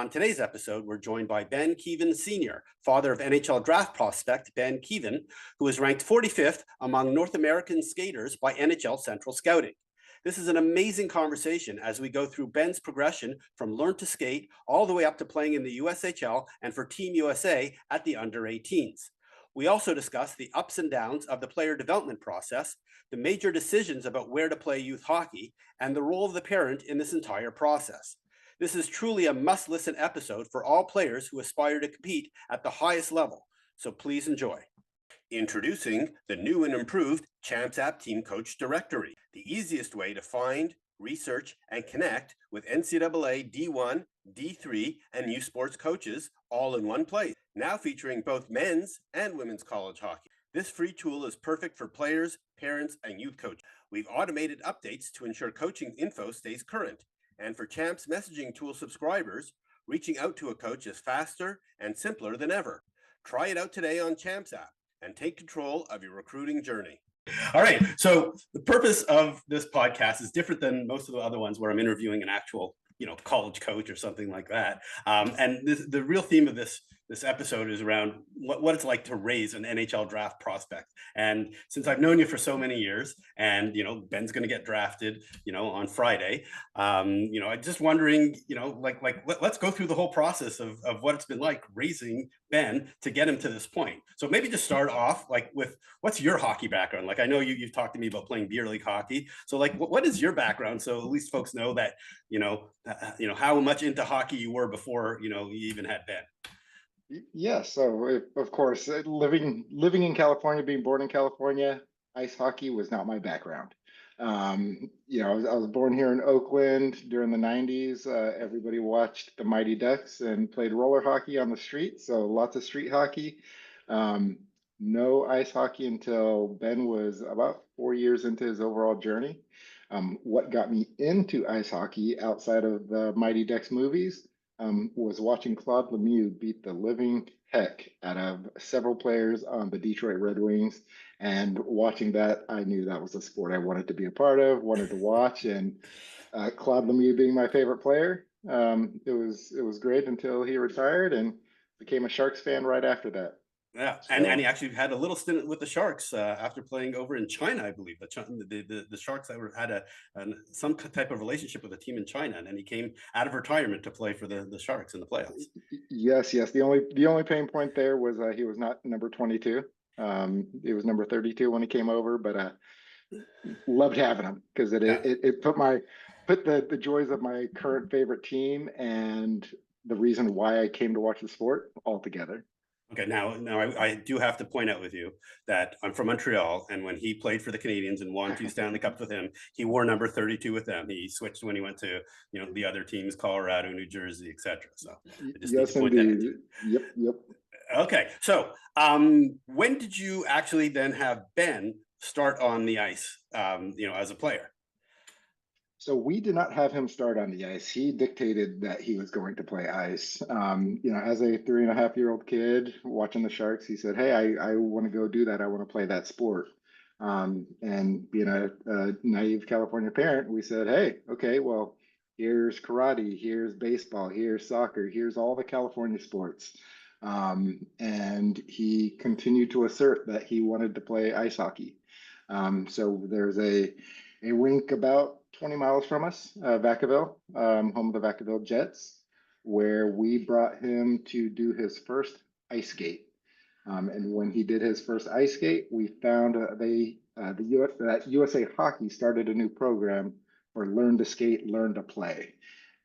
On today's episode, we're joined by Ben Kevan Sr., father of NHL draft prospect Ben Kevan, who is ranked 45th among North American skaters by NHL Central Scouting. This is an amazing conversation as we go through Ben's progression from learn to skate all the way up to playing in the USHL and for Team USA at the under-18s. We also discuss the ups and downs of the player development process, the major decisions about where to play youth hockey, and the role of the parent in this entire process. This is truly a must-listen episode for all players who aspire to compete at the highest level, so please enjoy. Introducing the new and improved Champs App Team Coach Directory, the easiest way to find, research, and connect with NCAA D1, D3, and U Sports coaches all in one place, now featuring both men's and women's college hockey. This free tool is perfect for players, parents, and youth coaches. We've automated updates to ensure coaching info stays current. And for Champs messaging tool subscribers, reaching out to a coach is faster and simpler than ever. Try it out today on Champs app and take control of your recruiting journey. All right. So the purpose of this podcast is different than most of the other ones where I'm interviewing an actual, college coach or something like that. And the real theme of this episode is around what it's like to raise an NHL draft prospect. And since I've known you for so many years, and Ben's going to get drafted, on Friday, I'm just wondering, let's go through the whole process of what it's been like raising Ben to get him to this point. So maybe just start off with what's your hockey background? I know you've talked to me about playing beer league hockey. So what is your background? So at least folks know that, how much into hockey you were before, you even had Ben. Yeah, so of course, living in California, being born in California, ice hockey was not my background. I was born here in Oakland during the 90s. Everybody watched the Mighty Ducks and played roller hockey on the street, so lots of street hockey. No ice hockey until Ben was about 4 years into his overall journey. What got me into ice hockey outside of the Mighty Ducks movies was watching Claude Lemieux beat the living heck out of several players on the Detroit Red Wings. And watching that, I knew that was a sport I wanted to be a part of, wanted to watch. And Claude Lemieux being my favorite player, it was great until he retired and became a Sharks fan right after that. Yeah, and he actually had a little stint with the Sharks after playing over in China, I believe. The Sharks had some type of relationship with a team in China, and then he came out of retirement to play for the Sharks in the playoffs. Yes. The only pain point there was he was not number 22. He was number 32 when he came over, but loved having him because it put the joys of my current favorite team and the reason why I came to watch the sport all together. Okay, now I do have to point out with you that I'm from Montreal, and when he played for the Canadiens and won 2 Stanley Cups with him, he wore number 32 with them. He switched when he went to the other teams, Colorado, New Jersey, etc. So I just need to point that out. Yep. Okay, so when did you actually then have Ben start on the ice, as a player? So we did not have him start on the ice. He dictated that he was going to play ice. As a 3.5-year-old kid watching the Sharks, he said, "Hey, I want to go do that. I want to play that sport." And being a naive California parent, we said, "Hey, okay, well, here's karate, here's baseball, here's soccer, here's all the California sports." And he continued to assert that he wanted to play ice hockey. So there's a rink about 20 miles from us, Vacaville, home of the Vacaville Jets, where we brought him to do his first ice skate. And when he did his first ice skate, we found that USA Hockey started a new program for Learn to Skate, Learn to Play.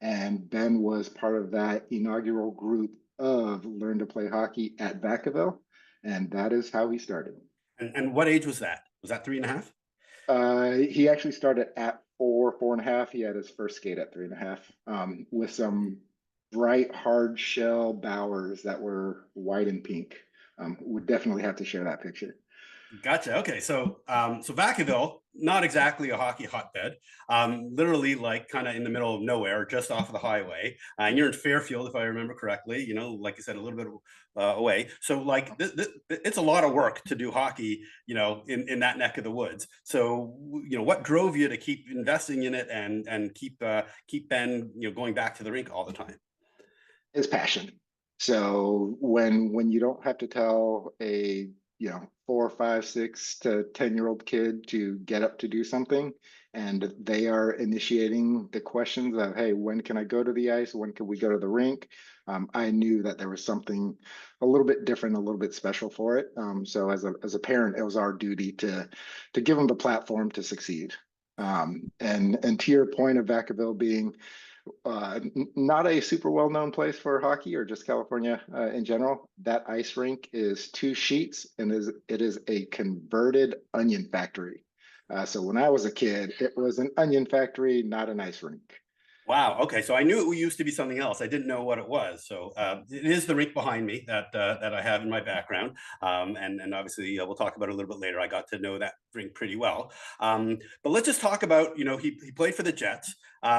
And Ben was part of that inaugural group of Learn to Play Hockey at Vacaville. And that is how he started. And what age was that? Was that 3.5? He actually started at 4.5. He had his first skate at 3.5 with some bright hard shell Bowers that were white and pink. Would definitely have to share that picture. Gotcha. Okay, so Vacaville, not exactly a hockey hotbed, literally kind of in the middle of nowhere, just off of the highway. And you're in Fairfield, if I remember correctly. Like you said, a little bit away. So it's a lot of work to do hockey, in that neck of the woods. So what drove you to keep investing in it and keep Ben, going back to the rink all the time? His passion. So when you don't have to tell a 4, 5, 6 to 10-year-old kid to get up to do something, and they are initiating the questions of, hey, when can I go to the ice? When can we go to the rink? I knew that there was something a little bit different, a little bit special for it. So as a parent, it was our duty to give them the platform to succeed. And to your point of Vacaville being not a super well-known place for hockey or just California in general. That ice rink is 2 sheets and it is a converted onion factory. So when I was a kid, it was an onion factory, not an ice rink. Wow. Okay. So I knew it used to be something else. I didn't know what it was. So it is the rink behind me that I have in my background, and obviously we'll talk about it a little bit later. I got to know that rink pretty well. But let's just talk about he played for the Jets.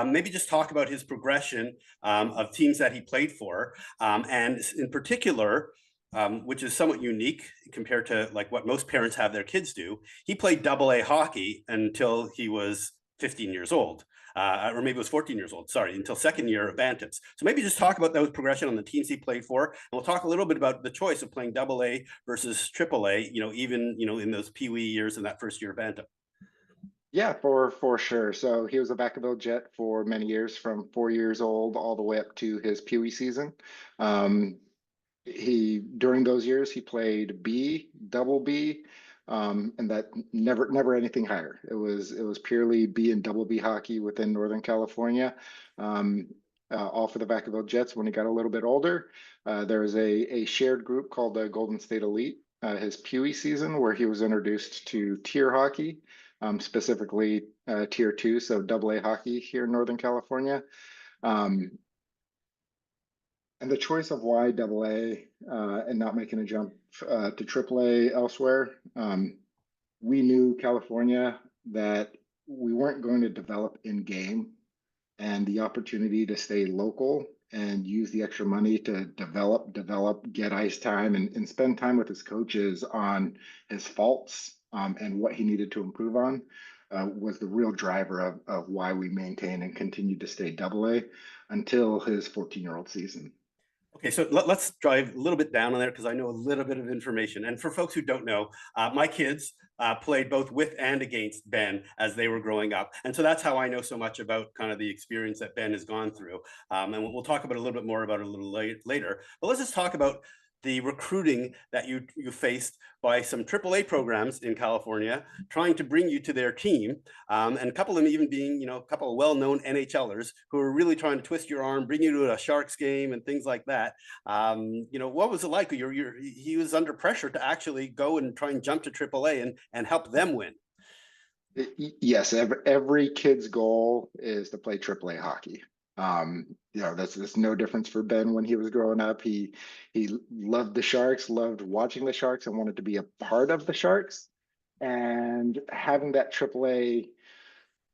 Maybe just talk about his progression of teams that he played for, and in particular. Which is somewhat unique compared to like what most parents have their kids do. He played Double-A hockey until he was 15 years old. Or maybe it was 14 years old, sorry, until second year of Bantams. So maybe just talk about those progression on the teams he played for. And we'll talk a little bit about the choice of playing Double-A versus Triple-A, even, in those Pee Wee years in that first year of Bantam. Yeah, for sure. So he was a Vacaville Jet for many years, from 4 years old all the way up to his Pee Wee season. During those years he played B, Double B, and that never anything higher. It was purely B and Double B hockey within Northern California. All for the Vacaville Jets. When he got a little bit older, there was a shared group called the Golden State Elite. His Pee Wee season, where he was introduced to tier hockey, specifically tier 2, so Double-A hockey here in Northern California. And the choice of why Double-A and not making a jump to Triple-A elsewhere, we knew California that we weren't going to develop in game, and the opportunity to stay local and use the extra money to develop, get ice time, and spend time with his coaches on his faults and what he needed to improve on was the real driver of why we maintained and continued to stay Double-A until his 14-year-old season. Okay, so let's drive a little bit down on there because I know a little bit of information. And for folks who don't know, my kids played both with and against Ben as they were growing up. And so that's how I know so much about kind of the experience that Ben has gone through. And we'll talk about a little bit more about it a little later. But let's just talk about the recruiting that you faced by some AAA programs in California trying to bring you to their team, and a couple of them even being, a couple of well-known NHLers who are really trying to twist your arm, bring you to a Sharks game and things like that. What was it like? He was under pressure to actually go and try and jump to AAA and help them win. Yes, every kid's goal is to play AAA hockey. That's no difference for Ben when he was growing up. He loved the Sharks, loved watching the Sharks, and wanted to be a part of the Sharks. And having that AAA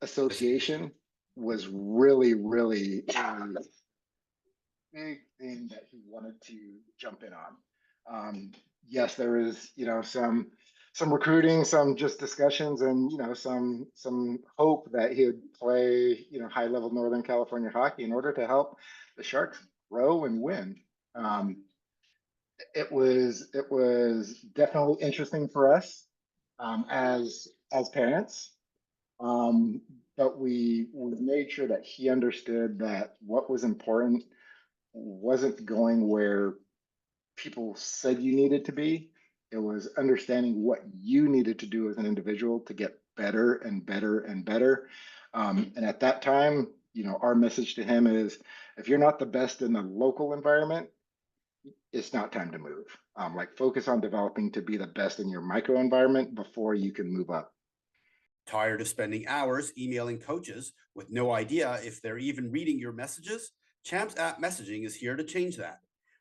association was really, really a big thing that he wanted to jump in on. Yes, there is, some recruiting, some just discussions, and some hope that he would play high level Northern California hockey in order to help the Sharks grow and win. It was definitely interesting for us as parents, but we made sure that he understood that what was important wasn't going where people said you needed to be. It was understanding what you needed to do as an individual to get better and better and better. And at that time, our message to him is, if you're not the best in the local environment, it's not time to move. Focus on developing to be the best in your micro environment before you can move up. Tired of spending hours emailing coaches with no idea if they're even reading your messages? Champs App Messaging is here to change that.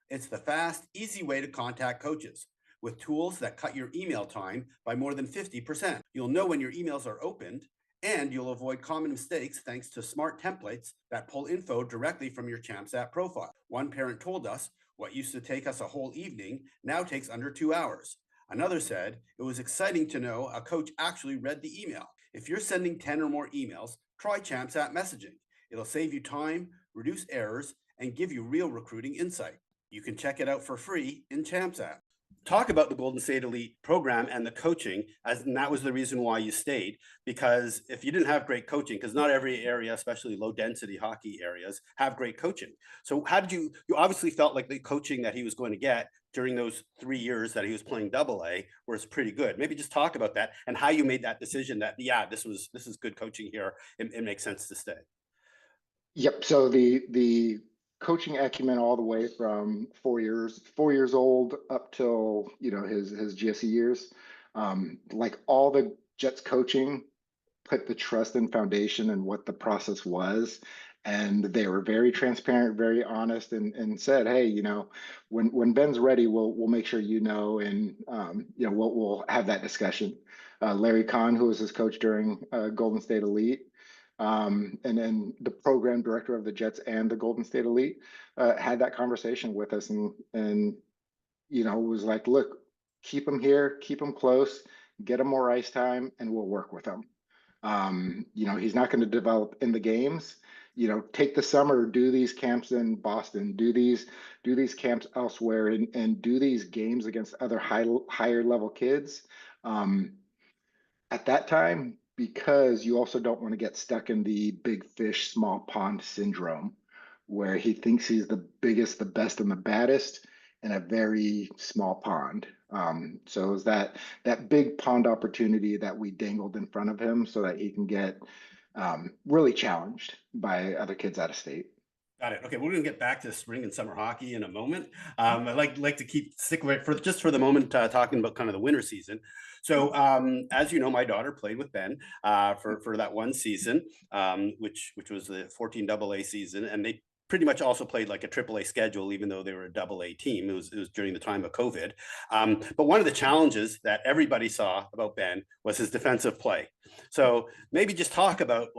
It's the fast, easy way to contact coaches with tools that cut your email time by more than 50%. You'll know when your emails are opened, and you'll avoid common mistakes thanks to smart templates that pull info directly from your Champs App profile. One parent told us, what used to take us a whole evening now takes under 2 hours. Another said, it was exciting to know a coach actually read the email. If you're sending 10 or more emails, try Champs App Messaging. It'll save you time, reduce errors, and give you real recruiting insight. You can check it out for free in Champs app. Talk about the Golden State Elite program and the coaching, and that was the reason why you stayed. Because if you didn't have great coaching, because not every area, especially low density hockey areas, have great coaching. So how did you obviously felt like the coaching that he was going to get during those 3 years that he was playing AA was pretty good. Maybe just talk about that and how you made that decision that, yeah, this is good coaching here. It makes sense to stay. Yep. So the coaching acumen all the way from 4 years old up till his GSE years, like all the Jets coaching put the trust and foundation and what the process was. And they were very transparent, very honest, and said, "Hey, when Ben's ready, we'll make sure and we'll have that discussion." Larry Kahn, who was his coach during Golden State Elite, and then the program director of the Jets and the Golden State Elite, had that conversation with us, and was like, "Look, keep him here, keep him close, get him more ice time, and we'll work with him." He's not going to develop in the games. Take the summer, do these camps in Boston, do these camps elsewhere, and do these games against other higher level kids. At that time, because you also don't want to get stuck in the big fish, small pond syndrome, where he thinks he's the biggest, the best, and the baddest in a very small pond. So it was that big pond opportunity that we dangled in front of him so that he can get really challenged by other kids out of state. Got it. Okay, we're going to get back to spring and summer hockey in a moment. I'd like to stick with for the moment, talking about kind of the winter season. So, as you know, my daughter played with Ben for that one season, which was the 14 AA season, and they pretty much also played like a AAA schedule, even though they were a AA team. It was during the time of COVID. But one of the challenges that everybody saw about Ben was his defensive play. So maybe just talk about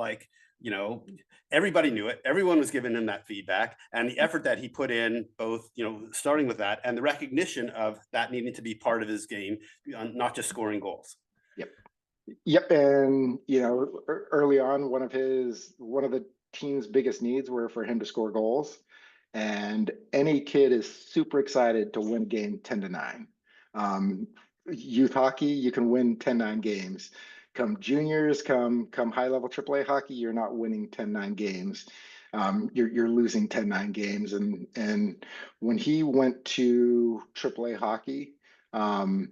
everybody knew it. Everyone was giving him that feedback, and the effort that he put in, both, starting with that and the recognition of that needing to be part of his game, not just scoring goals. Yep. And, early on, one of the team's biggest needs were for him to score goals. And any kid is super excited to win a game 10-9. Youth hockey, you can win 10-9 games. Come juniors, come high level AAA hockey, you're not winning 10-9 games. You're losing 10-9 games. And when he went to AAA hockey in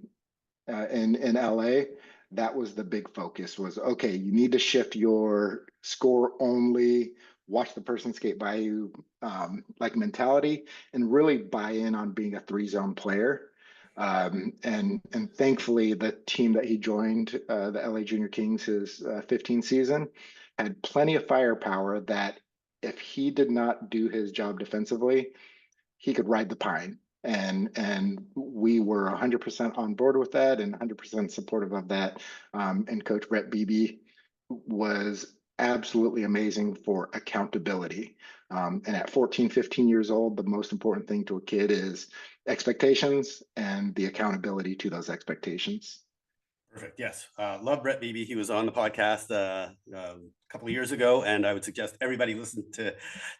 LA, that was the big focus. Was, okay, you need to shift your score only, watch the person skate by you, like mentality, and really buy in on being a 3-zone player. And thankfully, the team that he joined, the LA Junior Kings, his 15th season, had plenty of firepower that if he did not do his job defensively, he could ride the pine. And we were 100% on board with that and 100% supportive of that. And Coach Brett Beebe was absolutely amazing for accountability. And at 14, 15 years old, the most important thing to a kid is expectations and the accountability to those expectations. Perfect. Yes. Love Brett Beebe. He was on the podcast a couple of years ago, and I would suggest everybody listen to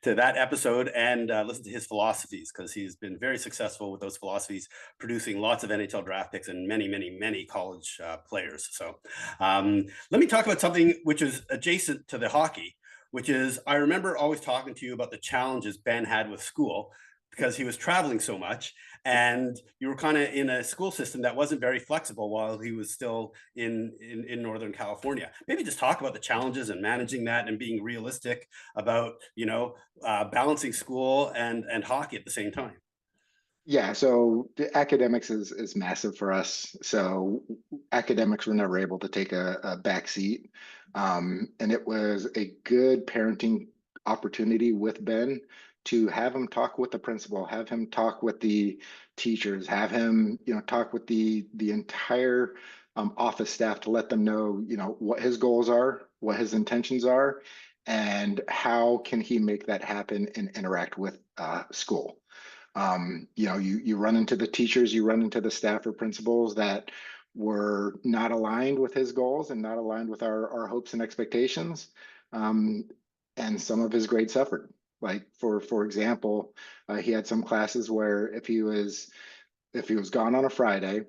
that episode and listen to his philosophies, because he's been very successful with those philosophies, producing lots of NHL draft picks and many, many, many college players. So let me talk about something which is adjacent to the hockey, which is, I remember always talking to you about the challenges Ben had with school, because he was traveling so much, and you were kind of in a school system that wasn't very flexible while he was still in Northern California. Maybe just talk about the challenges and managing that and being realistic about, balancing school and hockey at the same time. Yeah, so the academics is massive for us. So academics were never able to take a back seat. And it was a good parenting opportunity with Ben to have him talk with the principal, have him talk with the teachers, have him, talk with the entire office staff to let them know, what his goals are, what his intentions are, and how can he make that happen and interact with school. You run into the teachers, you run into the staff or principals that were not aligned with his goals and not aligned with our hopes and expectations. And some of his grades suffered. Like for example, he had some classes where if he was gone on a Friday,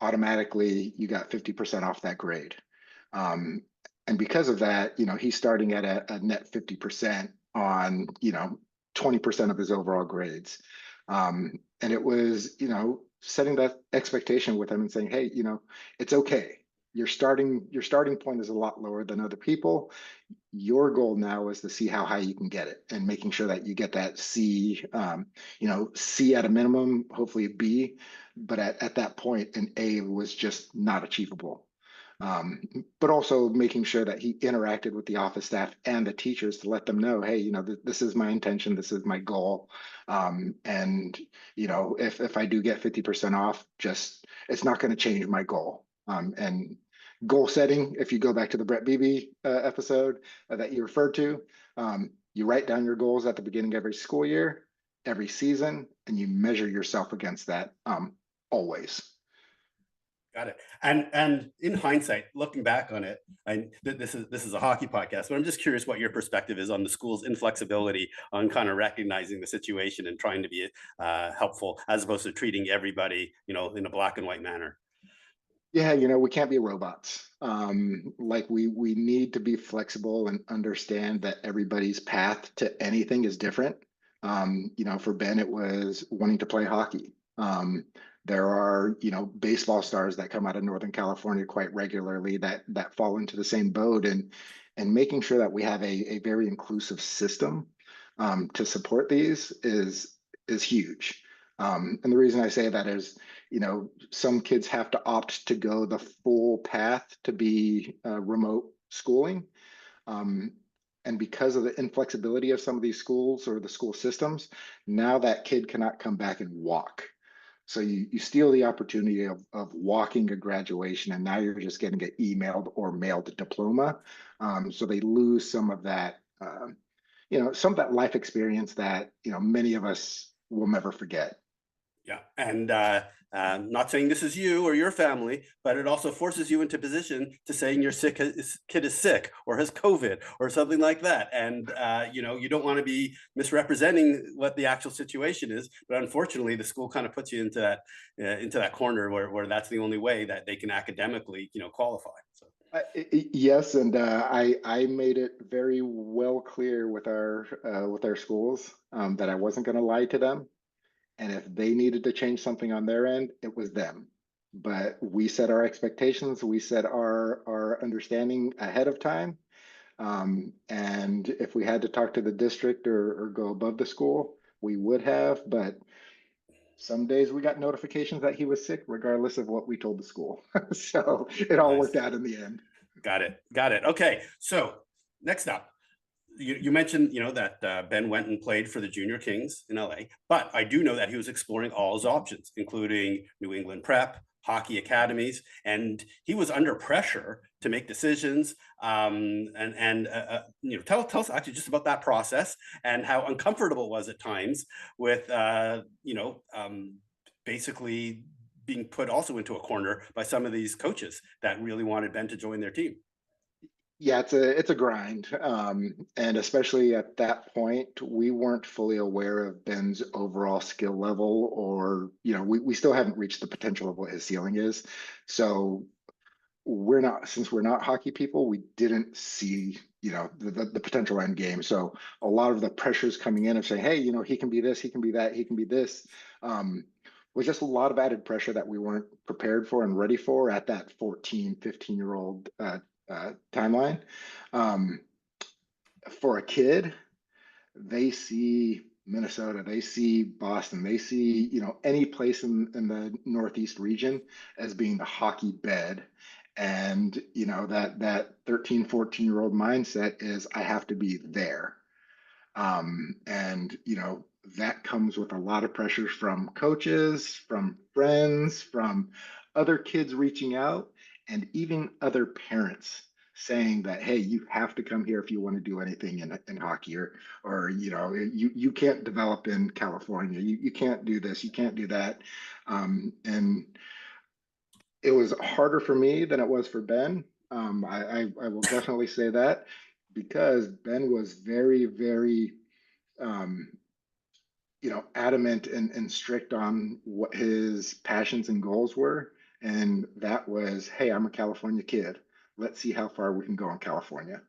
automatically you got 50% off that grade. Um, and because of that, he's starting at a net 50% on, 20% of his overall grades. And it was, setting that expectation with him and saying, hey, it's okay. Your starting point is a lot lower than other people. Your goal now is to see how high you can get it, and making sure that you get that C, C at a minimum, hopefully a B, but at that point, an A was just not achievable. But also making sure that he interacted with the office staff and the teachers to let them know, hey, this is my intention, this is my goal. And if I do get 50% off, just it's not going to change my goal. And goal setting, if you go back to the Brett Beebe episode that you referred to, you write down your goals at the beginning of every school year, every season, and you measure yourself against that always. Got it. And in hindsight, looking back on it, and this is a hockey podcast, but I'm just curious what your perspective is on the school's inflexibility on kind of recognizing the situation and trying to be helpful, as opposed to treating everybody, in a black and white manner. Yeah, we can't be robots. Like we need to be flexible and understand that everybody's path to anything is different. For Ben, it was wanting to play hockey. There are, baseball stars that come out of Northern California quite regularly that fall into the same boat, and making sure that we have a very inclusive system to support these is huge. And the reason I say that is, some kids have to opt to go the full path to be remote schooling. And because of the inflexibility of some of these schools or the school systems, now that kid cannot come back and walk. So you steal the opportunity of walking a graduation, and now you're just getting an emailed or mailed diploma. So they lose some of that, some of that life experience that, many of us will never forget. Yeah. And not saying this is you or your family, but it also forces you into position to saying your kid is sick or has COVID or something like that. And, you don't want to be misrepresenting what the actual situation is. But unfortunately, the school kind of puts you into that corner where that's the only way that they can academically, qualify. So. Yes, and I made it very well clear with our schools that I wasn't going to lie to them. And if they needed to change something on their end, it was them. But we set our expectations, we set our understanding ahead of time. And if we had to talk to the district or go above the school, we would have. But some days we got notifications that he was sick, regardless of what we told the school. So it all worked out in the end. Got it. Okay. So next up, you mentioned, that Ben went and played for the Junior Kings in LA, but I do know that he was exploring all his options, including New England Prep, hockey academies, and he was under pressure to make decisions. Tell us actually just about that process and how uncomfortable it was at times with, basically being put also into a corner by some of these coaches that really wanted Ben to join their team. Yeah, it's a grind, and especially at that point, we weren't fully aware of Ben's overall skill level, or we still haven't reached the potential of what his ceiling is. So since we're not hockey people, we didn't see the potential end game. So a lot of the pressures coming in of saying, hey, he can be this, he can be that, he can be this, was just a lot of added pressure that we weren't prepared for and ready for at that 14, 15-year-old timeline. For a kid, they see Minnesota, they see Boston, they see any place in the Northeast region as being the hockey bed. And that 13, 14-year-old mindset is, I have to be there. And that comes with a lot of pressures from coaches, from friends, from other kids reaching out, and even other parents saying that, hey, you have to come here if you want to do anything in hockey, or you can't develop in California, you can't do this, you can't do that. And it was harder for me than it was for Ben. I will definitely say that, because Ben was very, very um, adamant and strict on what his passions and goals were. And that was, hey, I'm a California kid. Let's see how far we can go in California.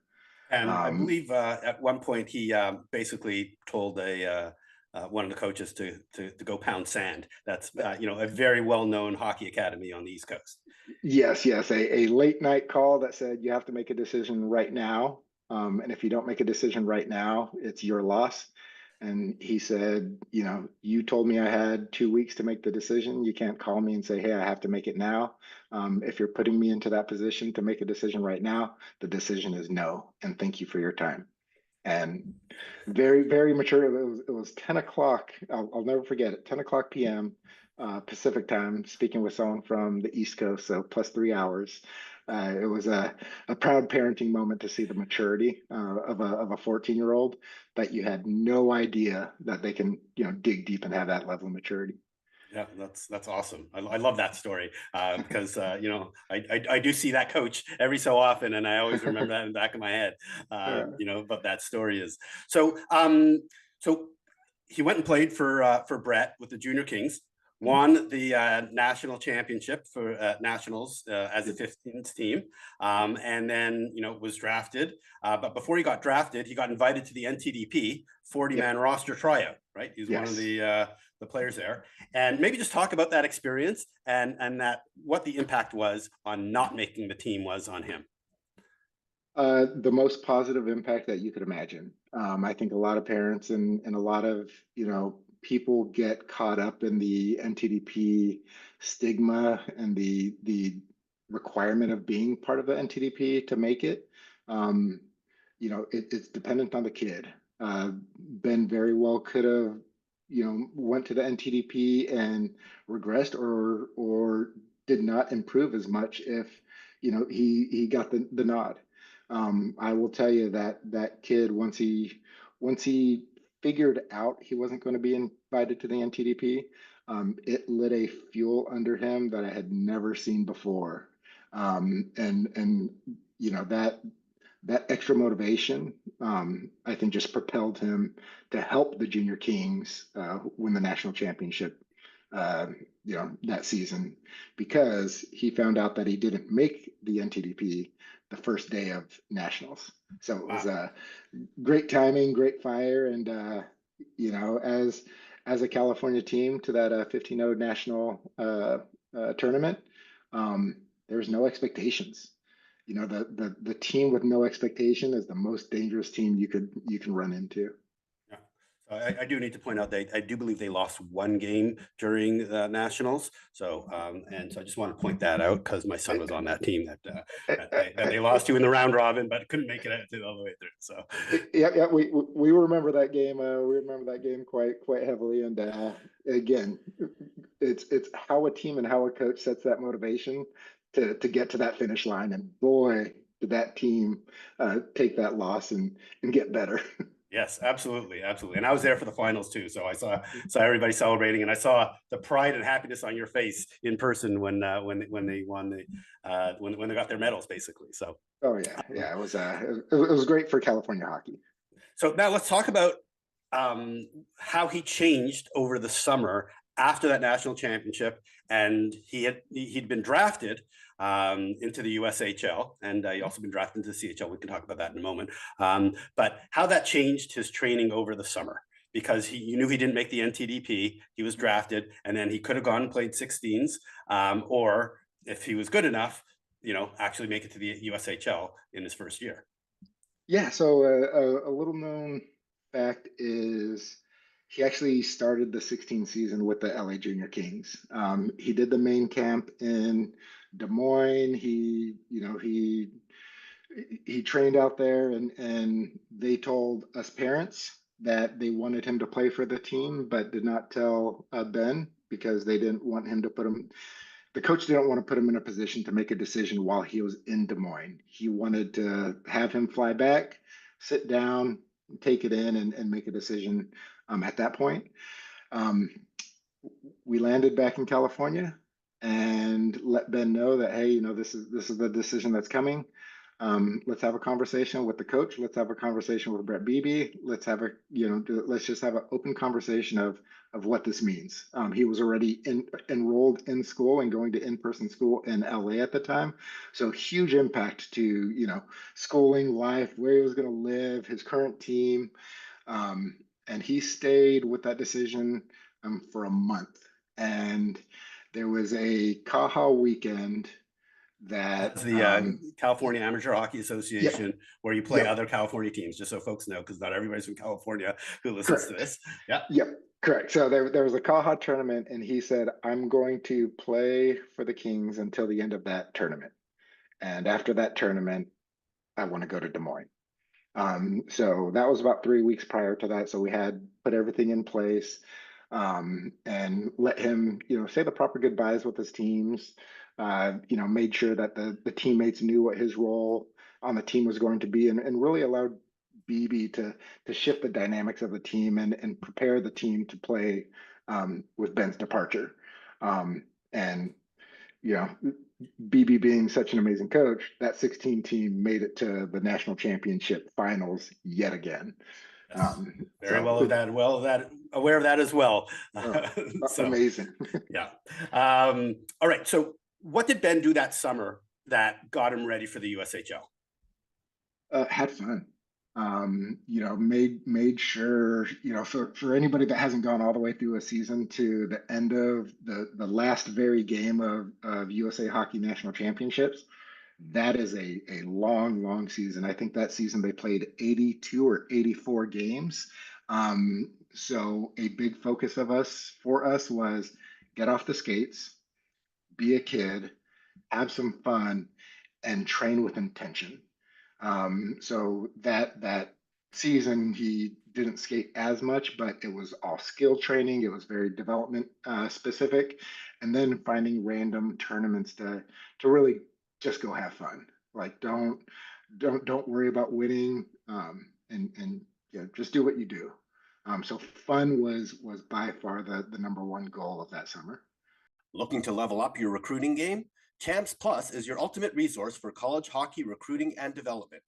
And I believe at one point he basically told one of the coaches to go pound sand. That's a very well known hockey academy on the East Coast. Yes, yes, a late night call that said you have to make a decision right now. And if you don't make a decision right now, it's your loss. And he said, you told me I had 2 weeks to make the decision. You can't call me and say, hey, I have to make it now. If you're putting me into that position to make a decision right now, the decision is no. And thank you for your time. And very, very mature. It was 10 o'clock. I'll never forget it. 10 o'clock p.m. Pacific time, speaking with someone from the East Coast, so plus 3 hours. It was a proud parenting moment to see the maturity of a 14-year-old that you had no idea that they can, dig deep and have that level of maturity. Yeah, that's awesome. I love that story because I do see that coach every so often, and I always remember that in the back of my head. But that story is so. So he went and played for Brett with the Junior Kings, won the national championship for nationals as a 15th team, and then was drafted. But before he got drafted, he got invited to the NTDP 40-man roster tryout. Right, he's one of the players there, and maybe just talk about that experience and that what the impact was on not making the team was on him. The most positive impact that you could imagine. I think a lot of parents and a lot of people get caught up in the NTDP stigma and the requirement of being part of the NTDP to make it. It's dependent on the kid. Ben very well could have went to the NTDP and regressed or did not improve as much if he got the nod. I will tell you that kid, once he figured out he wasn't going to be invited to the NTDP, it lit a fuel under him that I had never seen before. And that extra motivation, I think, just propelled him to help the Junior Kings win the national championship, that season, because he found out that he didn't make the NTDP the first day of nationals. So it was a great timing, great fire, and as a California team to that 15-0 national tournament, there's no expectations. The team with no expectation is the most dangerous team you can run into. Yeah. I do need to point out that I do believe they lost one game during the nationals. So and so I just want to point that out because my son was on that team that they lost to in the round robin, but couldn't make it all the way through. So yeah, we remember that game. We remember that game quite heavily. And again, it's how a team and how a coach sets that motivation to get to that finish line. And boy, did that team take that loss and get better. Yes, absolutely. And I was there for the finals too, so I saw everybody celebrating, and I saw the pride and happiness on your face in person when they won when they got their medals, basically. So. Oh yeah, it was great for California hockey. So now let's talk about how he changed over the summer after that national championship, and he'd been drafted into the USHL, and he also been drafted into the CHL. We can talk about that in a moment. But how that changed his training over the summer, because you knew he didn't make the NTDP, he was drafted, and then he could have gone and played 16s, or if he was good enough, actually make it to the USHL in his first year. Yeah, so a little known fact is he actually started the 16 season with the LA Junior Kings. He did the main camp in Des Moines. He trained out there, and they told us parents that they wanted him to play for the team, but did not tell Ben because they didn't want him to put him. The coach didn't want to put him in a position to make a decision while he was in Des Moines. He wanted to have him fly back, sit down, take it in, and make a decision at that point. We landed back in California and let Ben know that, hey, this is the decision that's coming. Let's have a conversation with the coach. Let's have a conversation with Brett Beebe. Let's have a, let's just have an open conversation of what this means. He was already enrolled in school and going to in-person school in LA at the time. So huge impact to, schooling, life, where he was going to live, his current team. And he stayed with that decision for a month. And there was a Kaha weekend that, That's the California Amateur Hockey yep, Association, where you play yep, other California teams, just so folks know, because not everybody's from California who listens to correct. this. Yeah. Yep, correct. So there was a Kaha tournament, and he said, I'm going to play for the Kings until the end of that tournament. And after that tournament, I want to go to Des Moines. So that was about 3 weeks prior to that. So we had put everything in place, and let him, say the proper goodbyes with his teams. Made sure that the teammates knew what his role on the team was going to be, and really allowed BB to shift the dynamics of the team and prepare the team to play with Ben's departure. And you know, BB being such an amazing coach, that 16 team made it to the national championship finals yet again. Yes. Very So well of that. Well, aware of that as well. uh, So, amazing. yeah. All right. So, what did Ben do that summer that got him ready for the USHL? Had fun. Made sure, for anybody that hasn't gone all the way through a season to the end of the last very game of USA Hockey National Championships, that is a long, long season. I think that season they played 82 or 84 games. So a big focus for us was get off the skates, be a kid, have some fun, and train with intention. So that season he didn't skate as much, but it was all skill training. It was very development specific, and then finding random tournaments to really just go have fun. Like don't worry about winning, and yeah, just do what you do. So fun was by far the number one goal of that summer. Looking to level up your recruiting game? Champs Plus is your ultimate resource for college hockey recruiting and development.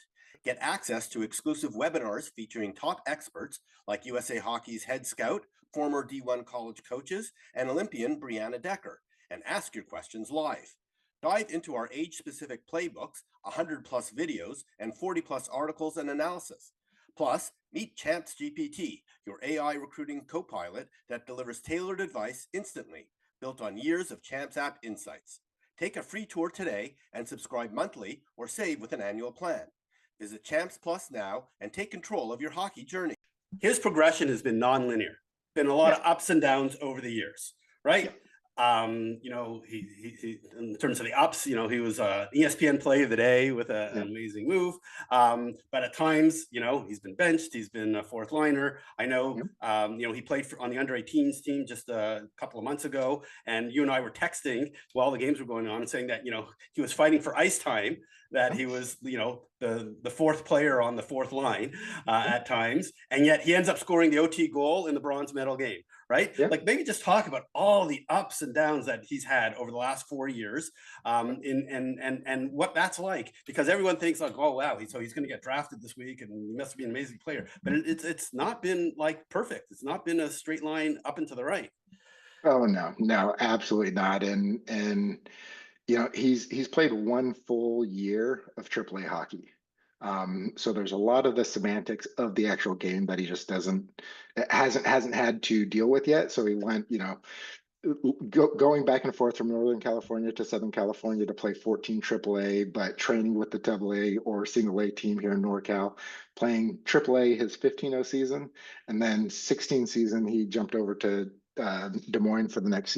Get access to exclusive webinars featuring top experts like USA Hockey's head scout, former D1 college coaches, and Olympian Brianna Decker, and ask your questions live. Dive into our age-specific playbooks, 100 plus videos, and 40 plus articles and analysis. Plus, meet Champs GPT, your AI recruiting copilot that delivers tailored advice instantly, built on years of Champs app insights. Take a free tour today and subscribe monthly or save with an annual plan. Visit Champs Plus now and take control of your hockey journey. His progression has been nonlinear. Been a lot Yeah, of ups and downs over the years, right? yeah, He in terms of the ups, he was ESPN Play of the Day with an yeah, amazing move. But at times, he's been benched. He's been a fourth liner. I know, yeah. he played on the under 18s team just a couple of months ago, and you and I were texting while the games were going on and saying that he was fighting for ice time. That Yeah. he was, the fourth player on the fourth line Yeah. at times, and yet he ends up scoring the OT goal in the bronze medal game. Right? Yeah. Like maybe just talk about all the ups and downs that he's had over the last 4 years, and what that's like, because everyone thinks like, oh wow, he's going to get drafted this week and he must be an amazing player, but it's not been like perfect. It's not been a straight line up and to the right. Oh no, no, absolutely not. And he's played one full year of AAA hockey. So there's a lot of the semantics of the actual game that he just hasn't had to deal with yet. So he went, going back and forth from Northern California to Southern California to play 14 AAA, but training with the AA or single A team here in NorCal, playing AAA his 15-0 season, and then 16 season he jumped over to Des Moines for the next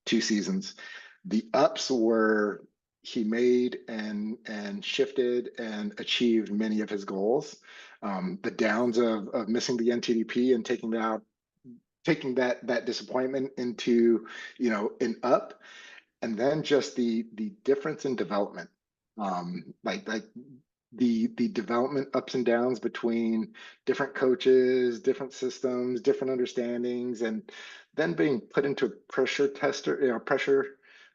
2 seasons. The ups were he made and shifted and achieved many of his goals. The downs of missing the NTDP and taking that disappointment into an up, and then just the difference in development, like the development ups and downs between different coaches, different systems, different understandings, and then being put into pressure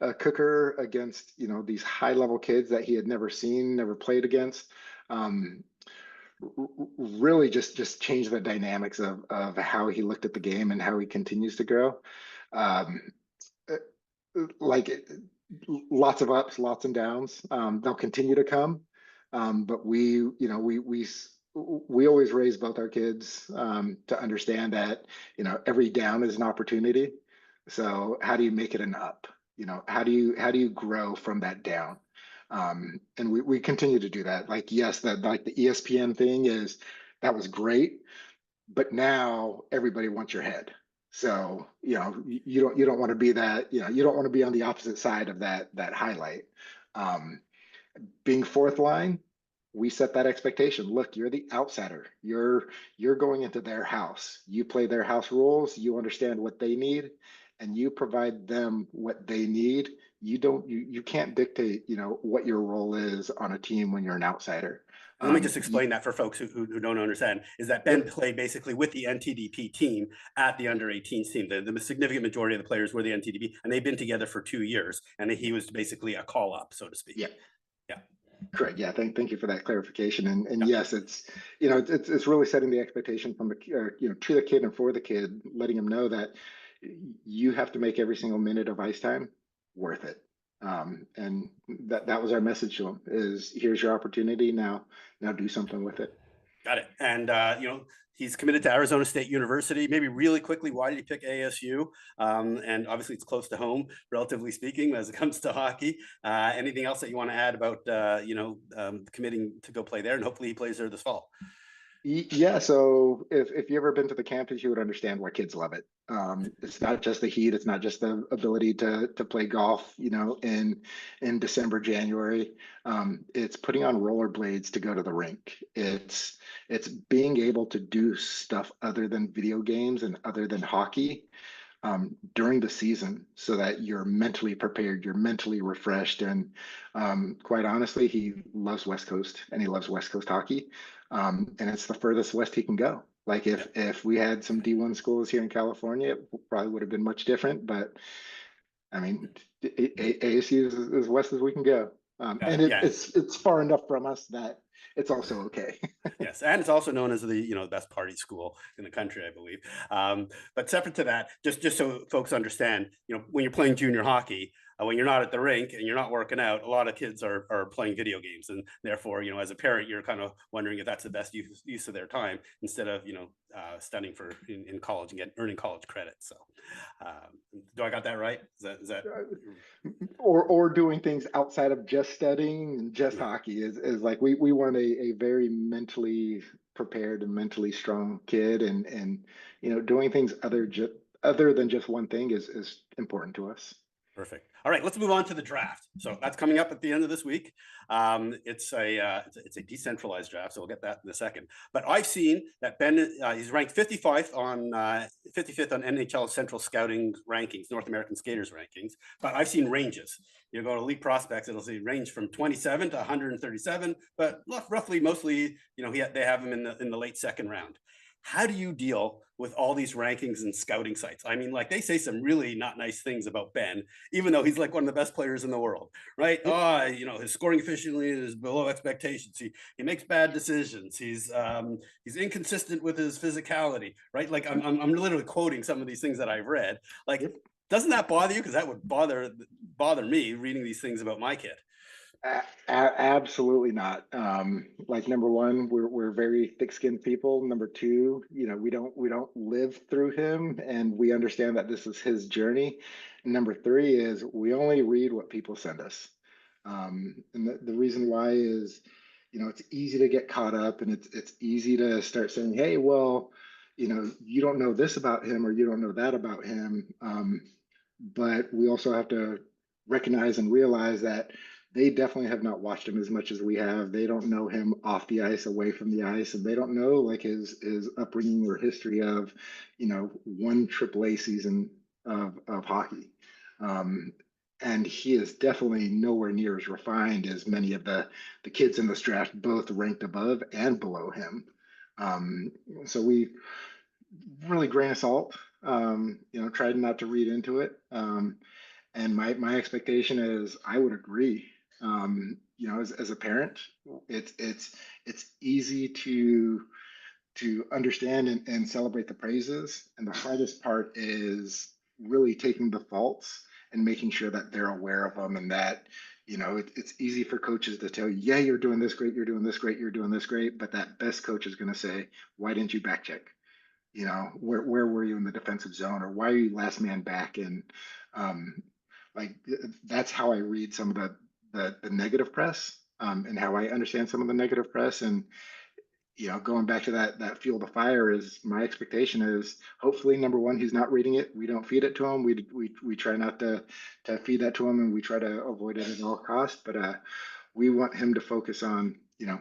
a cooker against, these high level kids that he had never seen, never played against. Um, Really just changed the dynamics of how he looked at the game and how he continues to grow. Um, uh, like lots of ups, lots and downs. They'll continue to come, but we always raise both our kids to understand that every down is an opportunity. So how do you make it an up? How do you grow from that down? And we continue to do that. Like yes, that like the ESPN thing that was great, but now everybody wants your head. So you don't want to be that, you don't want to be on the opposite side of that highlight. Um, Being fourth line, we set that expectation. Look, you're the outsider. You're going into their house. You play their house rules. You understand what they need, and you provide them what they need. You can't dictate what your role is on a team when you're an outsider. And let me just explain that for folks who don't understand, is that Ben Yep. played basically with the NTDP team at the under 18s team. The significant majority of the players were the NTDP, and they've been together for 2 years, and he was basically a call up, so to speak. Yeah. Yeah. Correct. Yeah. Thank you for that clarification. And Yeah. yes, it's really setting the expectation from to the kid and for the kid, letting him know that you have to make every single minute of ice time worth it. And that was our message to him: is here's your opportunity now do something with it. Got it. And he's committed to Arizona State University. Maybe really quickly, why did he pick ASU? And obviously, it's close to home, relatively speaking, as it comes to hockey. Anything else that you want to add about committing to go play there? And hopefully, he plays there this fall. Yeah, so if you ever been to the campus, you would understand why kids love it. It's not just the heat, it's not just the ability to play golf, in December, January. It's putting on rollerblades to go to the rink. It's being able to do stuff other than video games and other than hockey during the season so that you're mentally prepared, you're mentally refreshed. And quite honestly, he loves West Coast and he loves West Coast hockey. And it's the furthest west he can go. Like if we had some D1 schools here in California, it probably would have been much different. But I mean, ASU is as west as we can go. Got And it. Yeah. it's far enough from us that it's also okay. Yes, and it's also known as the best party school in the country, I believe. But separate to that, just so folks understand, when you're playing junior hockey, when you're not at the rink and you're not working out, a lot of kids are playing video games, and therefore, as a parent, you're kind of wondering if that's the best use of their time instead of studying in college and earning college credits. So, do I got that right? Is that or doing things outside of just studying and just hockey is like we want a very mentally prepared and mentally strong kid, and doing things other than just one thing is important to us. Perfect. All right, let's move on to the draft. So that's coming up at the end of this week. It's a decentralized draft, so we'll get that in a second. But I've seen that Ben he's ranked 55th on 55th on NHL Central Scouting rankings, North American skaters rankings. But I've seen ranges. You go to Elite Prospects, it'll say range from 27 to 137, but roughly, mostly, they have him in the late second round. How do you deal with all these rankings and scouting sites? I mean, like they say some really not nice things about Ben, even though he's like one of the best players in the world, right? Oh, his scoring efficiency is below expectations. He makes bad decisions. He's inconsistent with his physicality, right? Like I'm literally quoting some of these things that I've read. Like, doesn't that bother you? Because that would bother me reading these things about my kid. Absolutely not. Like number one, we're very thick-skinned people. Number two, we don't live through him, and we understand that this is his journey. And number three is we only read what people send us. And the reason why is, it's easy to get caught up, and it's easy to start saying, hey, well, you don't know this about him or you don't know that about him. But we also have to recognize and realize that they definitely have not watched him as much as we have. They don't know him off the ice, away from the ice, and they don't know like his upbringing or history of, one AAA season of hockey. And he is definitely nowhere near as refined as many of the kids in this draft, both ranked above and below him. So we really grain of salt, tried not to read into it. And my expectation is I would agree. You know, as a parent, it's easy to understand and celebrate the praises. And the hardest part is really taking the faults and making sure that they're aware of them, and that, you know, it's easy for coaches to tell you, yeah, you're doing this great, you're doing this great, you're doing this great. But that best coach is going to say, why didn't you back check? You know, where were you in the defensive zone, or why are you last man back? And um, like that's how I read some of the negative press, and how I understand some of the negative press. And you know, going back to that fuel the fire, is my expectation is hopefully, number one, he's not reading it. We don't feed it to him. We try not to feed that to him, and we try to avoid it at all costs. But we want him to focus on, you know,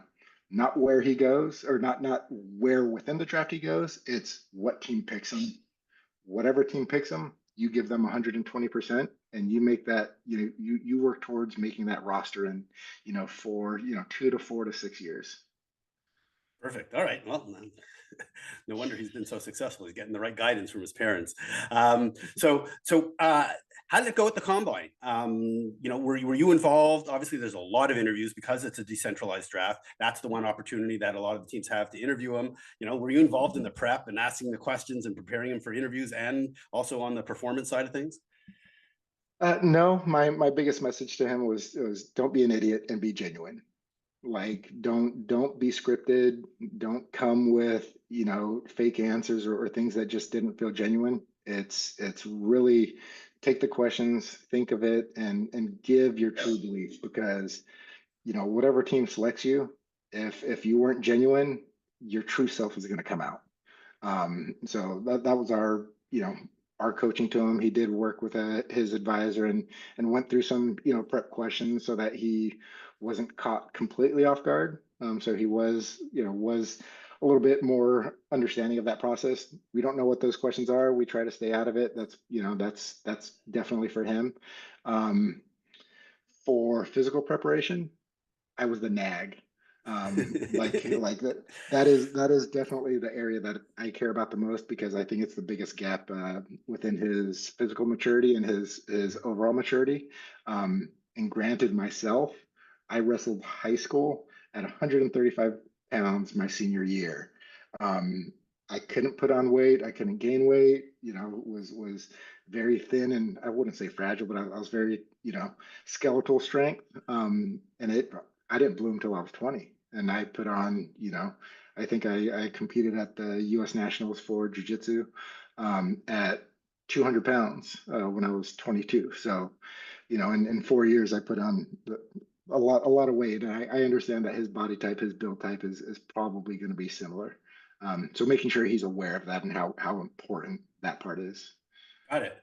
not where he goes, or not where within the draft he goes. It's what team picks him. Whatever team picks him, you give them 120%, and you make that, you know, you work towards making that roster in, you know, for, you know, 2 to 4 to 6 years. Perfect. All right. Well, no wonder he's been so successful. He's getting the right guidance from his parents. How did it go at the combine? You know, were you involved? Obviously, there's a lot of interviews because it's a decentralized draft. That's the one opportunity that a lot of the teams have to interview him. You know, were you involved in the prep and asking the questions and preparing him for interviews, and also on the performance side of things? No, my biggest message to him was don't be an idiot and be genuine. Like don't be scripted. Don't come with, you know, fake answers, or things that just didn't feel genuine. It's really take the questions, think of it, and give your true belief. Because, you know, whatever team selects you, if you weren't genuine, your true self is going to come out. So that was our, you know, our coaching to him. He did work with his advisor, and went through some, you know, prep questions so that he wasn't caught completely off guard. So he was, you know, was a little bit more understanding of that process. We don't know what those questions are. We try to stay out of it. That's, you know, that's definitely for him. Um, for physical preparation, I was the nag. Like that is definitely the area that I care about the most, because I think it's the biggest gap within his physical maturity and his overall maturity. And granted, myself, I wrestled high school at 135 pounds my senior year. Um, I couldn't put on weight. I couldn't gain weight. You know, was very thin, and I wouldn't say fragile, but I was very, you know, skeletal strength. And I didn't bloom till I was 20. And I put on, you know, I think I competed at the US Nationals for Jiu-Jitsu at 200 pounds when I was 22. So, you know, in 4 years, I put on a lot of weight. And I understand that his body type, his build type is probably going to be similar. So making sure he's aware of that and how important that part is. Got it.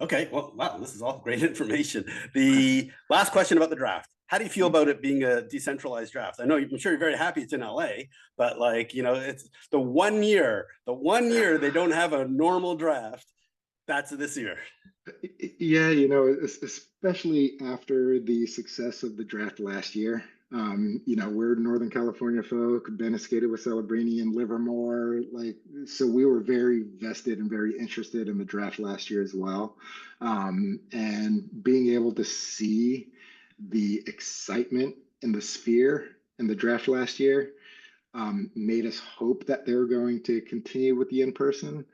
Okay. Well, wow, this is all great information. The last question about the draft. How do you feel about it being a decentralized draft? I know I'm sure you're very happy it's in LA, but like, you know, it's the one year they don't have a normal draft. That's this year. Yeah, you know, especially after the success of the draft last year. You know, we're Northern California folk. Ben has skated with Celebrini and Livermore. Like, so we were very vested and very interested in the draft last year as well. And being able to see the excitement in the sphere in the draft last year made us hope that they were going to continue with the in-person.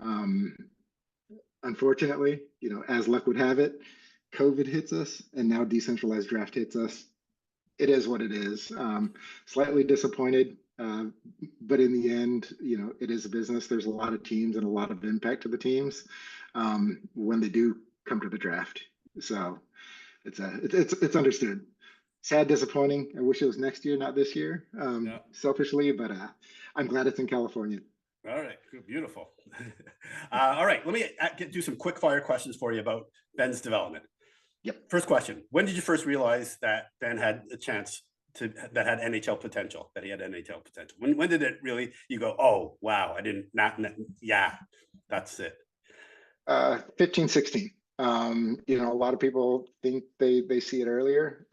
Um, Unfortunately, you know, as luck would have it, COVID hits us, and now decentralized draft hits us. It is what it is. Slightly disappointed, but in the end, you know, it is a business. There's a lot of teams and a lot of impact to the teams when they do come to the draft. So it's understood. Sad, disappointing. I wish it was next year, not this year. Yeah. Selfishly, but I'm glad it's in California. All right. Beautiful. All right. Let me do some quick fire questions for you about Ben's development. Yep. First question: when did you first realize that Ben had a chance that had NHL potential? That he had NHL potential. When did it really? You go, oh wow, I didn't not. Yeah, that's it. 15, 16. You know, a lot of people think they see it earlier.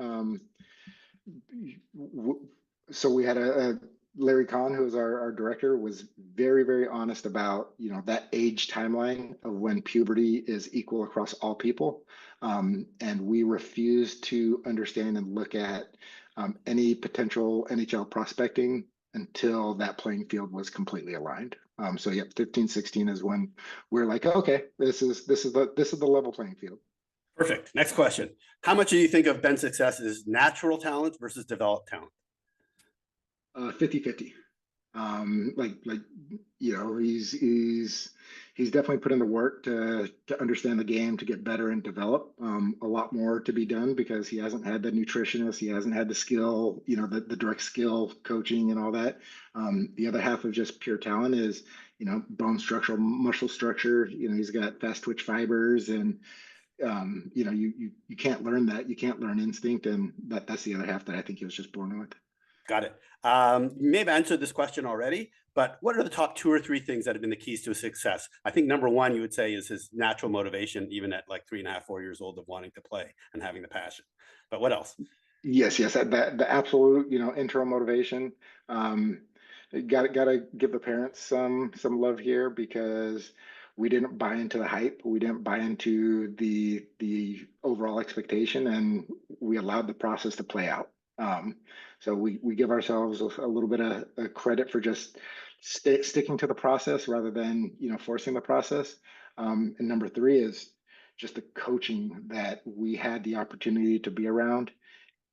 So we had a Larry Kahn, who was our director, was very, very honest about, you know, that age timeline of when puberty is equal across all people. And we refused to understand and look at any potential NHL prospecting until that playing field was completely aligned. So yeah, 15, 16 is when we're like, okay, this is the level playing field. Perfect. Next question. How much do you think of Ben's success is natural talent versus developed talent? 50-50. Like you know, he's definitely put in the work to understand the game, to get better and develop. A lot more to be done because he hasn't had the nutritionist, he hasn't had the skill, you know, the direct skill coaching and all that. The other half of just pure talent is, you know, bone structure, muscle structure. You know, he's got fast twitch fibers, and you know, you can't learn that. You can't learn instinct, and that's the other half that I think he was just born with. Got it. You may have answered this question already, but what are the top 2 or 3 things that have been the keys to his success? I think number 1, you would say, is his natural motivation, even at like 3.5, 4 years old, of wanting to play and having the passion. But what else? Yes, yes, that the absolute, you know, internal motivation. Um, got to give the parents some love here because we didn't buy into the hype. We didn't buy into the overall expectation, and we allowed the process to play out. So we give ourselves a little bit of credit for just sticking to the process rather than, you know, forcing the process. And number 3 is just the coaching that we had the opportunity to be around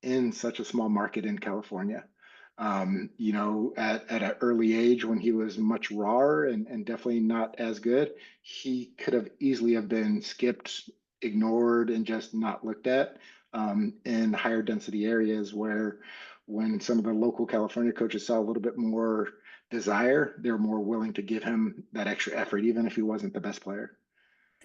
in such a small market in California. You know, at an early age when he was much rawer and definitely not as good, he could have easily have been skipped, ignored, and just not looked at in higher density areas where when some of the local California coaches saw a little bit more desire, they're more willing to give him that extra effort, even if he wasn't the best player.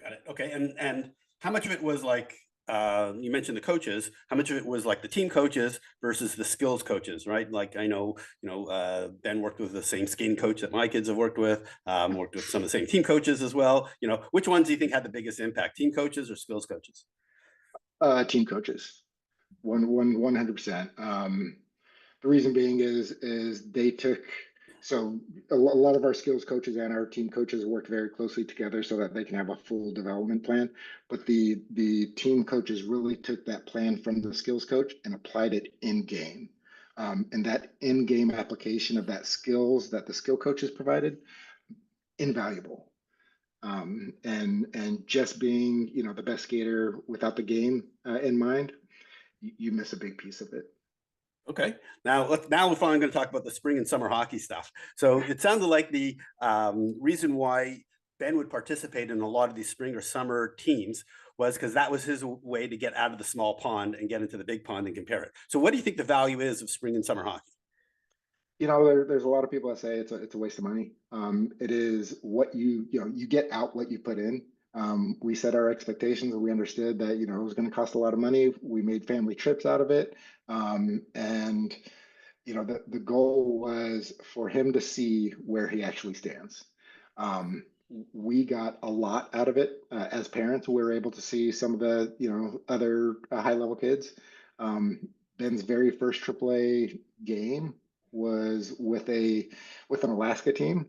Got it. Okay. And how much of it was like, you mentioned the coaches, how much of it was like the team coaches versus the skills coaches, right? Like I know, Ben worked with the same skating coach that my kids have worked with some of the same team coaches as well. You know, which ones do you think had the biggest impact, team coaches or skills coaches? Team coaches, 100%. The reason being is they took, so a lot of our skills coaches and our team coaches work very closely together so that they can have a full development plan. But the team coaches really took that plan from the skills coach and applied it in game. And that in game application of that skills that the skill coaches provided, invaluable. And just being, you know, the best skater without the game in mind, you miss a big piece of it. Okay. Now we're finally going to talk about the spring and summer hockey stuff. So it sounded like the reason why Ben would participate in a lot of these spring or summer teams was because that was his way to get out of the small pond and get into the big pond and compare it. So what do you think the value is of spring and summer hockey? You know, there's a lot of people that say it's a waste of money. It is what you know, you get out what you put in. We set our expectations and we understood that, you know, it was going to cost a lot of money. We made family trips out of it. And, you know, the goal was for him to see where he actually stands. We got a lot out of it as parents. We were able to see some of the, you know, other high level kids. Ben's very first AAA game was with an Alaska team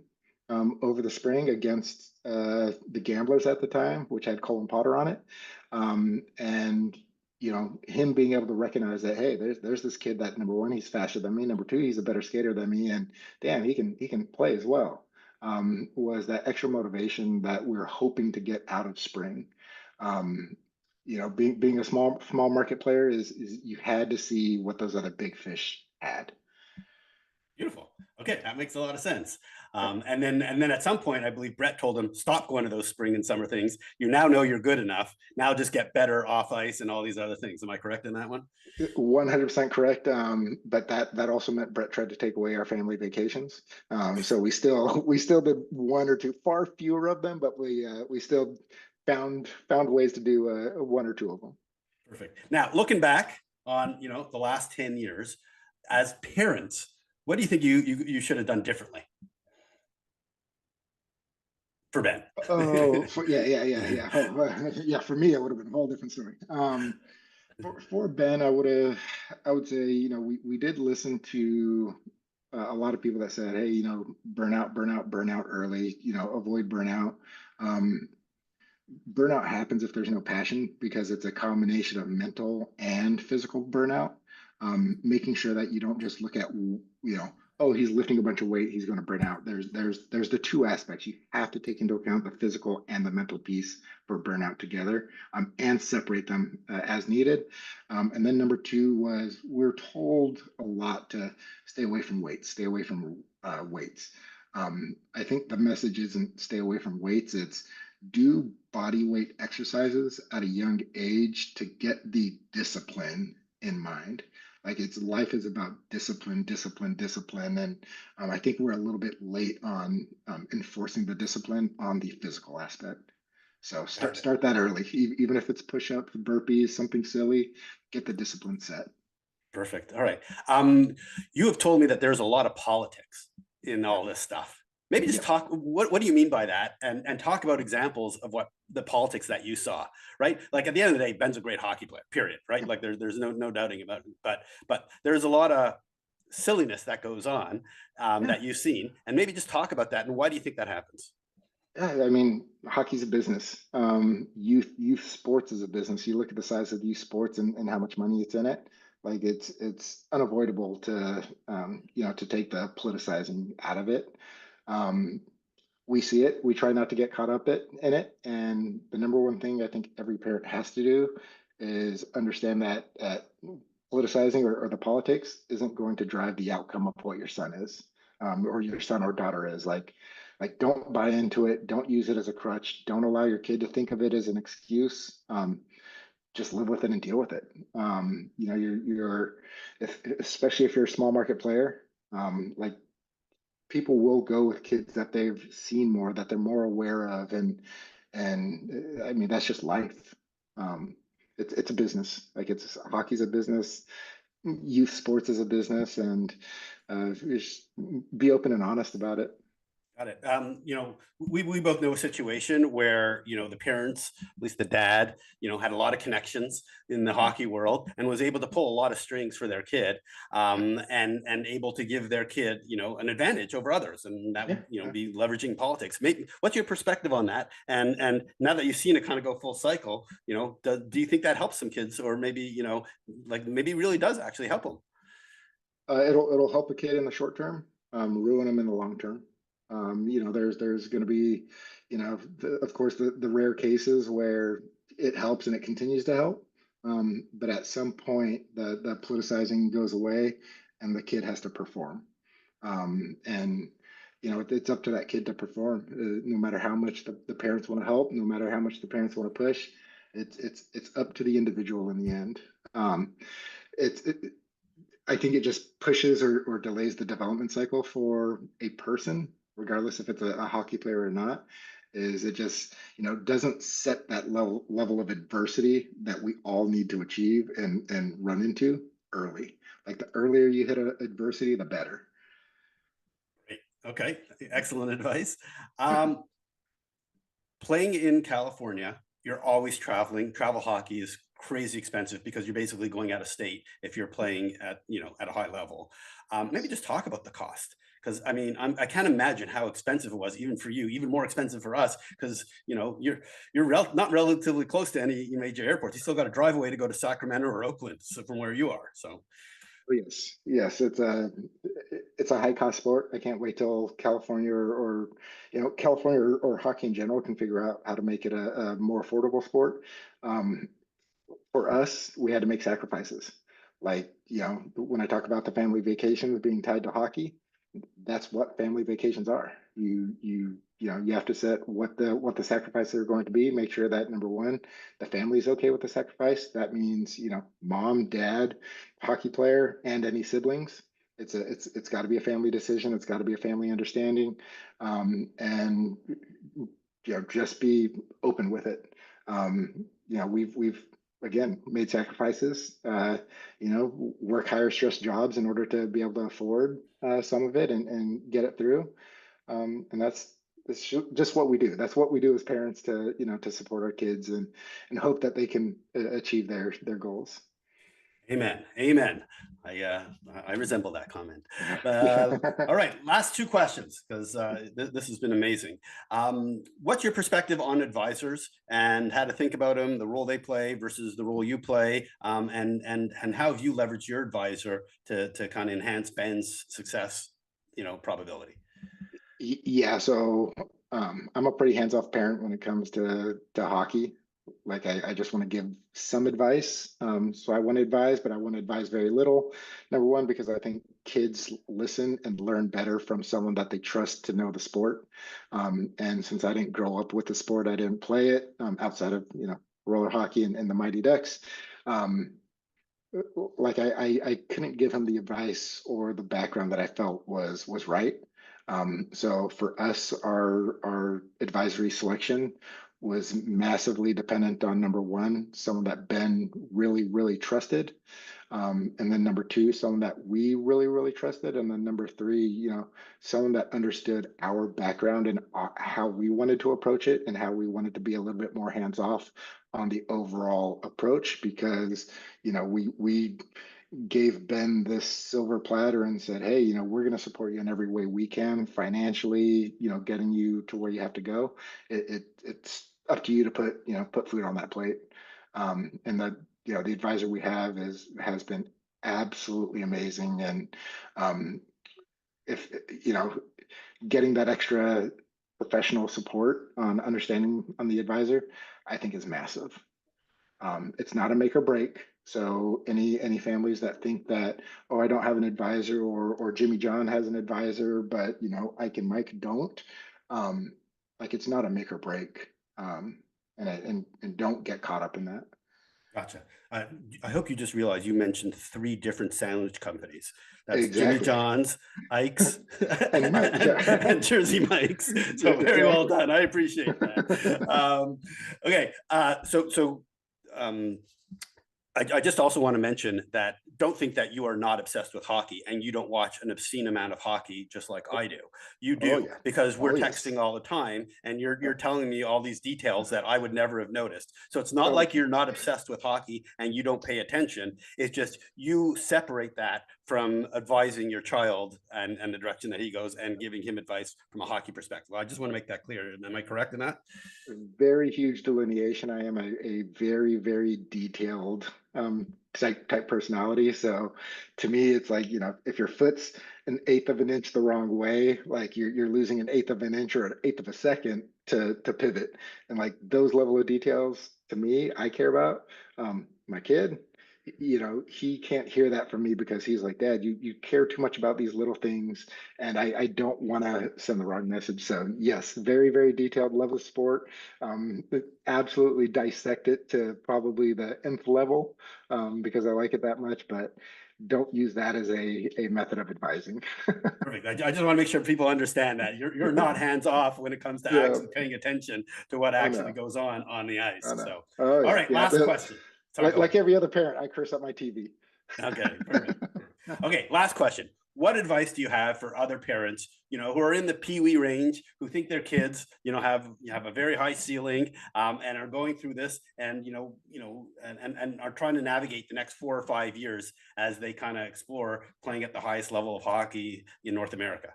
over the spring against the Gamblers at the time, which had Colin Potter on it. And you know, him being able to recognize that, hey, there's this kid that, number 1, he's faster than me. Number 2, he's a better skater than me, and damn, he can play as well. Was that extra motivation that we're hoping to get out of spring. You know, being a small market player is you had to see what those other big fish had. Beautiful. Okay, that makes a lot of sense. And then at some point, I believe Brett told him, stop going to those spring and summer things. You now know you're good enough. Now just get better off ice and all these other things. Am I correct in that one? 100% correct. But that also meant Brett tried to take away our family vacations. So we still did 1 or 2, far fewer of them, but we still found ways to do 1 or 2 of them. Perfect. Now looking back on, you know, the last 10 years as parents, what do you think you should have done differently for Ben? Oh, yeah. Oh, yeah. For me, it would have been a whole different story. For Ben, I would say, you know, we did listen to a lot of people that said, hey, you know, burnout early, you know, avoid burnout. Burnout happens if there's no passion because it's a combination of mental and physical burnout. Making sure that you don't just look at, oh, he's lifting a bunch of weight, he's going to burn out. There's the two aspects. You have to take into account the physical and the mental piece for burnout together, and separate them as needed. And then number two was we're told a lot to stay away from weights, stay away from weights. I think the message isn't stay away from weights. It's do body weight exercises at a young age to get the discipline in mind. Like it's life is about discipline, discipline, discipline, and I think we're a little bit late on enforcing the discipline on the physical aspect. So Got it. start that early, even if it's push up, burpees, something silly. Get the discipline set. Perfect. All right. You have told me that there's a lot of politics in all this stuff. Maybe just Yep. talk. What do you mean by that? And talk about examples of what the politics that you saw. Right. Like at the end of the day, Ben's a great hockey player. Period. Right. Like there's no doubting about it. But there's a lot of silliness that goes on Yeah. that you've seen, and maybe just talk about that. And why do you think that happens? Yeah, I mean, hockey's a business. Youth sports is a business. You look at the size of youth sports and how much money it's in it. Like it's unavoidable to to take the politicizing out of it. Um, we see it. We try not to get caught up in it. And the number one thing I think every parent has to do is understand that politicizing or the politics isn't going to drive the outcome of what your son is, or your son or daughter is. Like don't buy into it. Don't use it as a crutch. Don't allow your kid to think of it as an excuse. Just live with it and deal with it. Especially if you're a small market player, like people will go with kids that they've seen more, that they're more aware of, and I mean that's just life. Um, it's a business. Like it's hockey's a business, youth sports is a business, and just be open and honest about it. Got it. We both know a situation where, the parents, at least the dad, had a lot of connections in the Yeah, hockey world and was able to pull a lot of strings for their kid, and able to give their kid, an advantage over others. And that yeah, would, yeah. be leveraging politics. Maybe, what's your perspective on that? And now that you've seen it kind of go full cycle, do you think that helps some kids, or maybe, like maybe really does actually help them? It'll help a kid in the short term, ruin them in the long term. There's going to be, of course, the rare cases where it helps and it continues to help. But at some point, the politicizing goes away, and the kid has to perform. And it's up to that kid to perform, no matter how much the parents want to help, no matter how much the parents want to push. It's up to the individual in the end. Um, it's it, I think it just pushes or delays the development cycle for a person, regardless if it's a hockey player or not. Is it just, doesn't set that level of adversity that we all need to achieve and run into early. Like the earlier you hit adversity, the better. Great. Okay, excellent advice. Um, Playing in California, you're always traveling. Travel hockey is crazy expensive because you're basically going out of state if you're playing at, at a high level. Maybe just talk about the cost, because I mean, I can't imagine how expensive it was, even for you, even more expensive for us, because not relatively close to any major airports. You still got to drive away to go to Sacramento or Oakland, so from where you are. So Oh, yes, yes, it's a high cost sport. I can't wait till California or California or hockey in general can figure out how to make it a more affordable sport. Um, for us, we had to make sacrifices. Like, when I talk about the family vacations being tied to hockey, that's what family vacations are. You have to set what the sacrifices are going to be. Make sure that number one, the family is okay with the sacrifice. That means mom, dad, hockey player, and any siblings. It's got to be a family decision. It's got to be a family understanding, and just be open with it. We've again made sacrifices. Work higher stress jobs in order to be able to afford some of it and get it through. And that's just what we do. That's what we do as parents to support our kids and hope that they can achieve their goals. Amen. Amen. I resemble that comment. Yeah. All right, last two questions because this has been amazing. What's your perspective on advisors and how to think about them, the role they play versus the role you play, and how have you leveraged your advisor to kind of enhance Ben's success, probability? Yeah, so I'm a pretty hands-off parent when it comes to hockey. Like I just want to give some advice. So I want to advise, but I want to advise very little. Number one, because I think kids listen and learn better from someone that they trust to know the sport. And since I didn't grow up with the sport, I didn't play it outside of roller hockey and the Mighty Ducks. Um, like I couldn't give him the advice or the background that I felt was right. So for us, our advisory selection was massively dependent on number one, someone that Ben really trusted. And then number two, someone that we really trusted. And then number three, someone that understood our background and how we wanted to approach it and how we wanted to be a little bit more hands off on the overall approach because, we gave Ben this silver platter and said, hey, we're going to support you in every way we can financially, getting you to where you have to go. It's up to you to put food on that plate. And the advisor we have has been absolutely amazing. And if getting that extra professional support on understanding on the advisor, I think is massive. It's not a make or break. So any families that think that, oh, I don't have an advisor or Jimmy John has an advisor, but Ike and Mike don't, like it's not a make or break. And don't get caught up in that. Gotcha. I hope you just realized you mentioned three different sandwich companies. That's Jimmy Exactly. John's, Ike's, And Mike, yeah. and Jersey Mike's. Yeah, So very well exactly. done. I appreciate that. Okay. So I just also want to mention that don't think that you are not obsessed with hockey and you don't watch an obscene amount of hockey just like I do. You Oh do yeah. because we're Oh yes. texting all the time and you're Yep. telling me all these details that I would never have noticed. So it's not Oh, like you're not obsessed with hockey and you don't pay attention. It's just you separate that from advising your child and the direction that he goes and giving him advice from a hockey perspective. I just want to make that clear. Am I correct in that? very huge delineation. I am a very detailed type personality. So to me, it's like, if your foot's an eighth of an inch the wrong way, like you're losing an eighth of an inch or an eighth of a second to pivot. And like those level of details to me, I care about. My kid, he can't hear that from me because he's like, Dad, you care too much about these little things, and I don't want to send the wrong message. So yes, very detailed, love the sport, absolutely dissect it to probably the nth level, because I like it that much, but don't use that as a method of advising. Perfect. I just want to make sure people understand that you're not hands off when it comes to Yeah, actually paying attention to what I actually know, goes on the ice. I know. So, Oh all yeah, right, yeah. last question. Sorry, Like go ahead. like every other parent, I curse up my TV. Okay, perfect. Okay, last question. What advice do you have for other parents, who are in the pee-wee range, who think their kids, have a very high ceiling, and are going through this, and and are trying to navigate the next 4 or 5 years as they kind of explore playing at the highest level of hockey in North America?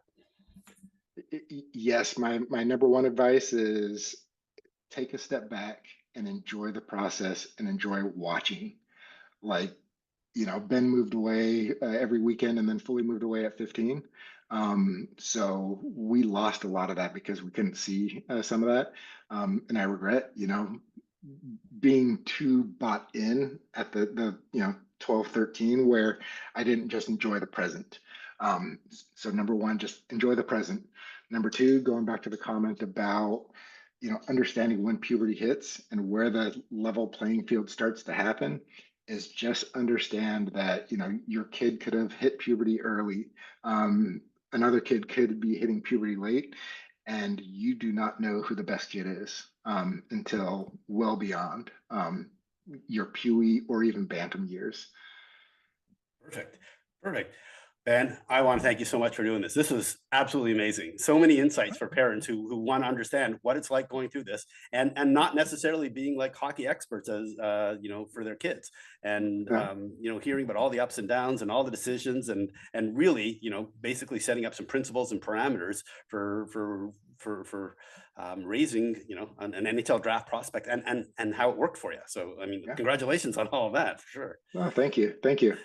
Yes, my number one advice is take a step back and enjoy the process and enjoy watching. Like, Ben moved away every weekend and then fully moved away at 15. So we lost a lot of that because we couldn't see some of that. And I regret, being too bought in at the 12, 13, where I didn't just enjoy the present. So number one, just enjoy the present. Number two, going back to the comment about understanding when puberty hits and where the level playing field starts to happen, is just understand that your kid could have hit puberty early. Another kid could be hitting puberty late, and you do not know who the best kid is until well beyond your Pewee or even Bantam years. Perfect. Perfect. Ben, I want to thank you so much for doing this. This was absolutely amazing. So many insights for parents who want to understand what it's like going through this, and not necessarily being like hockey experts as for their kids, and Yeah. hearing about all the ups and downs and all the decisions, and really basically setting up some principles and parameters for raising an NHL draft prospect, and how it worked for you. So I mean, Yeah. congratulations on all of that for sure. Oh, thank you. Thank you.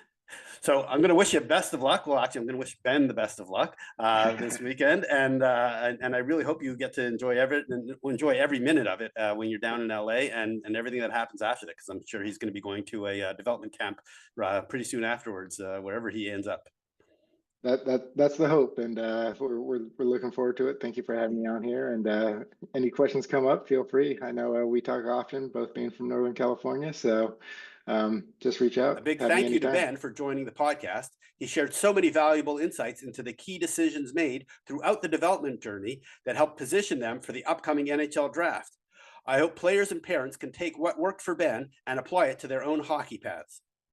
So I'm going to wish you best of luck. Well, actually, I'm going to wish Ben the best of luck this weekend, and I really hope you get to enjoy every minute of it when you're down in LA, and everything that happens after that, because I'm sure he's going to be going to a development camp pretty soon afterwards, wherever he ends up. That's the hope, and we're looking forward to it. Thank you for having me on here. And any questions come up, feel free. I know we talk often, both being from Northern California, so just reach A out. big Have me thank you to anytime. Ben for joining the podcast. He shared so many valuable insights into the key decisions made throughout the development journey that helped position them for the upcoming NHL draft. I hope players and parents can take what worked for Ben and apply it to their own hockey paths.